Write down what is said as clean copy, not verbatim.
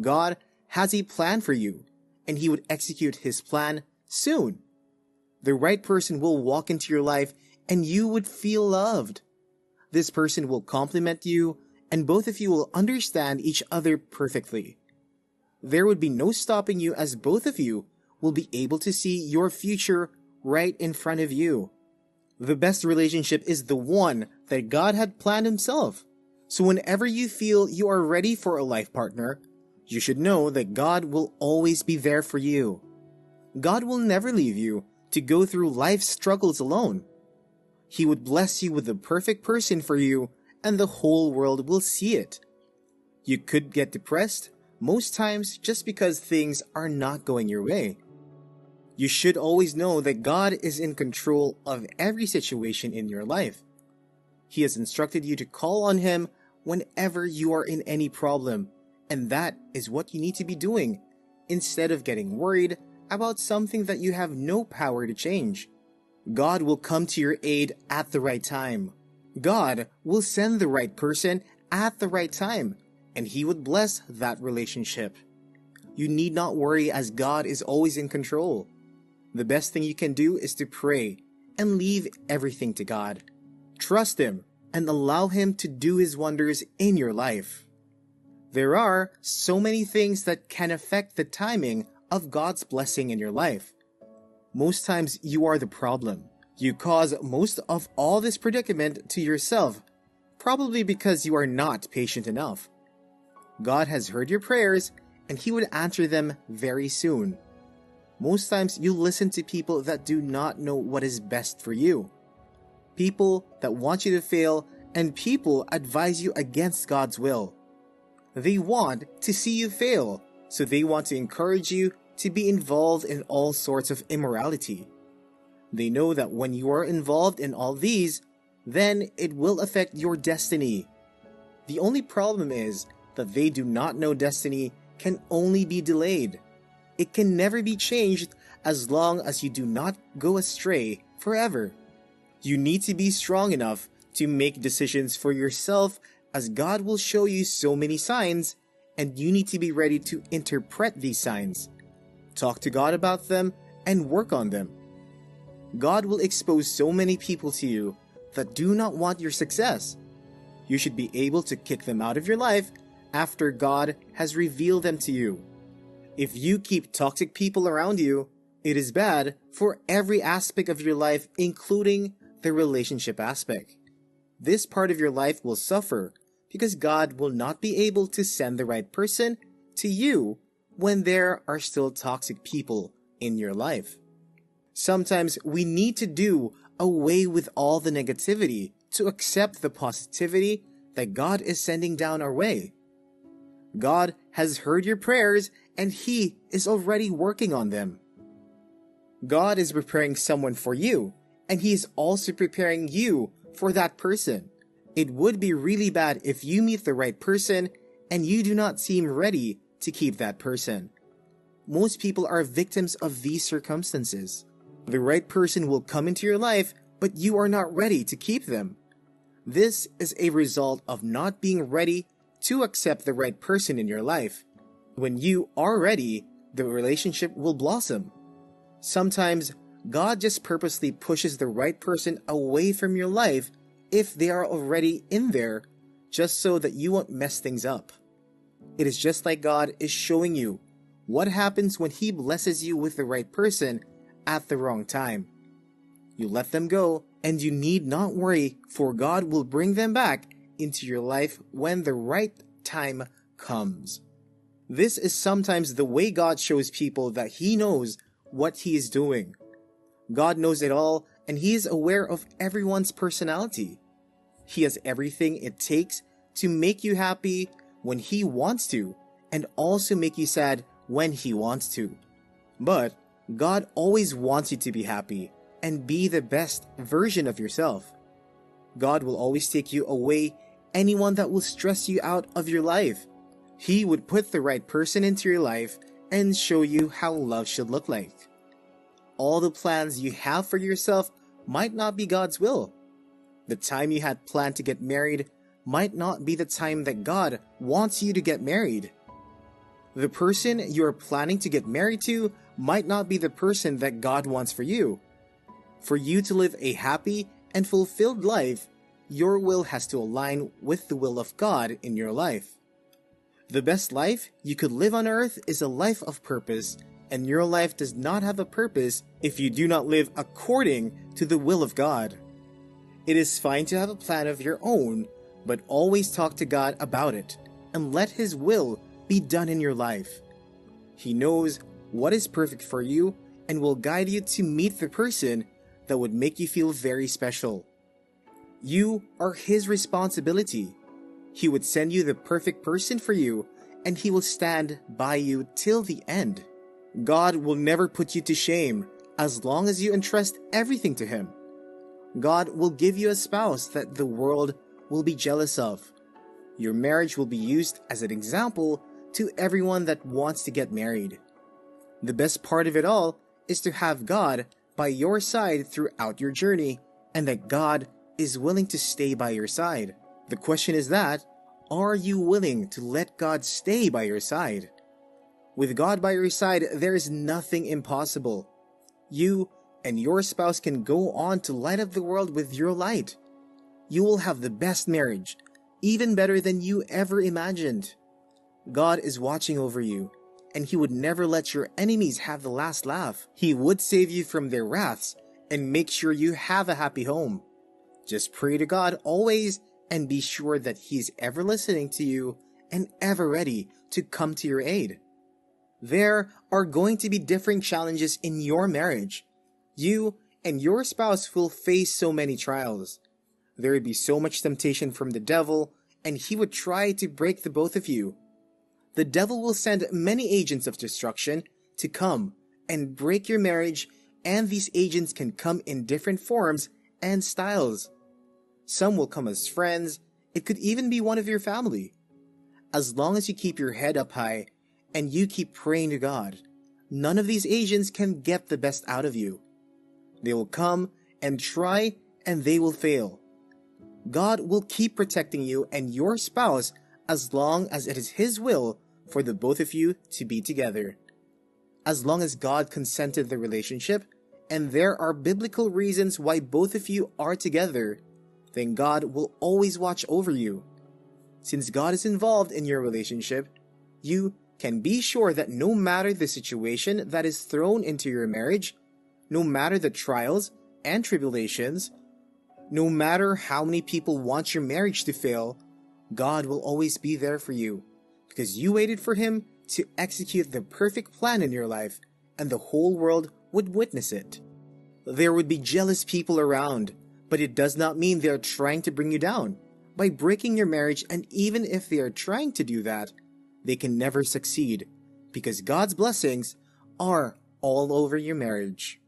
God has a plan for you, and He would execute His plan soon. The right person will walk into your life and you would feel loved. This person will compliment you and both of you will understand each other perfectly. There would be no stopping you as both of you will be able to see your future right in front of you. The best relationship is the one that God had planned Himself. So whenever you feel you are ready for a life partner, you should know that God will always be there for you. God will never leave you to go through life's struggles alone. He would bless you with the perfect person for you, and the whole world will see it. You could get depressed most times just because things are not going your way. You should always know that God is in control of every situation in your life. He has instructed you to call on Him whenever you are in any problem, and that is what you need to be doing, instead of getting worried about something that you have no power to change. God will come to your aid at the right time. God will send the right person at the right time, and He would bless that relationship. You need not worry as God is always in control. The best thing you can do is to pray and leave everything to God. Trust Him and allow Him to do His wonders in your life. There are so many things that can affect the timing of God's blessing in your life. Most times you are the problem. You cause most of all this predicament to yourself, probably because you are not patient enough. God has heard your prayers and He would answer them very soon. Most times you listen to people that do not know what is best for you. People that want you to fail, and people advise you against God's will. They want to see you fail, so they want to encourage you to be involved in all sorts of immorality. They know that when you are involved in all these, then it will affect your destiny. The only problem is that they do not know destiny can only be delayed. It can never be changed as long as you do not go astray forever. You need to be strong enough to make decisions for yourself, as God will show you so many signs, and you need to be ready to interpret these signs. Talk to God about them and work on them. God will expose so many people to you that do not want your success. You should be able to kick them out of your life after God has revealed them to you. If you keep toxic people around you, it is bad for every aspect of your life, including the relationship aspect. This part of your life will suffer because God will not be able to send the right person to you when there are still toxic people in your life. Sometimes we need to do away with all the negativity to accept the positivity that God is sending down our way. God has heard your prayers and He is already working on them. God is preparing someone for you, and He is also preparing you for that person. It would be really bad if you meet the right person and you do not seem ready to keep that person. Most people are victims of these circumstances. The right person will come into your life, but you are not ready to keep them. This is a result of not being ready to accept the right person in your life. When you are ready, the relationship will blossom. Sometimes God just purposely pushes the right person away from your life if they are already in there, just so that you won't mess things up. It is just like God is showing you what happens when He blesses you with the right person at the wrong time. You let them go, and you need not worry, for God will bring them back into your life when the right time comes. This is sometimes the way God shows people that He knows what He is doing. God knows it all, and He is aware of everyone's personality. He has everything it takes to make you happy when He wants to, and also make you sad when He wants to. But God always wants you to be happy and be the best version of yourself. God will always take you away anyone that will stress you out of your life. He would put the right person into your life and show you how love should look like. All the plans you have for yourself might not be God's will. The time you had planned to get married might not be the time that God wants you to get married. The person you are planning to get married to might not be the person that God wants for you. For you to live a happy and fulfilled life, your will has to align with the will of God in your life. The best life you could live on earth is a life of purpose, and your life does not have a purpose if you do not live according to the will of God. It is fine to have a plan of your own, but always talk to God about it and let His will be done in your life. He knows what is perfect for you and will guide you to meet the person that would make you feel very special. You are His responsibility. He would send you the perfect person for you, and He will stand by you till the end. God will never put you to shame as long as you entrust everything to Him. God will give you a spouse that the world will be jealous of. Your marriage will be used as an example to everyone that wants to get married. The best part of it all is to have God by your side throughout your journey, and that God is willing to stay by your side. The question is that, are you willing to let God stay by your side? With God by your side, there is nothing impossible. You and your spouse can go on to light up the world with your light. You will have the best marriage, even better than you ever imagined. God is watching over you, and He would never let your enemies have the last laugh. He would save you from their wraths and make sure you have a happy home. Just pray to God always and be sure that He is ever listening to you and ever ready to come to your aid. There are going to be different challenges in your marriage. You and your spouse will face so many trials. There would be so much temptation from the devil, and he would try to break the both of you. The devil will send many agents of destruction to come and break your marriage, and these agents can come in different forms and styles. Some will come as friends. It could even be one of your family. As long as you keep your head up high and you keep praying to God, none of these agents can get the best out of you. They will come and try, and they will fail. God will keep protecting you and your spouse as long as it is His will for the both of you to be together. As long as God consented the relationship, and there are biblical reasons why both of you are together, then God will always watch over you. Since God is involved in your relationship, you can be sure that no matter the situation that is thrown into your marriage, no matter the trials and tribulations, no matter how many people want your marriage to fail, God will always be there for you, because you waited for Him to execute the perfect plan in your life, and the whole world would witness it. There would be jealous people around, but it does not mean they are trying to bring you down by breaking your marriage, and even if they are trying to do that, they can never succeed, because God's blessings are all over your marriage.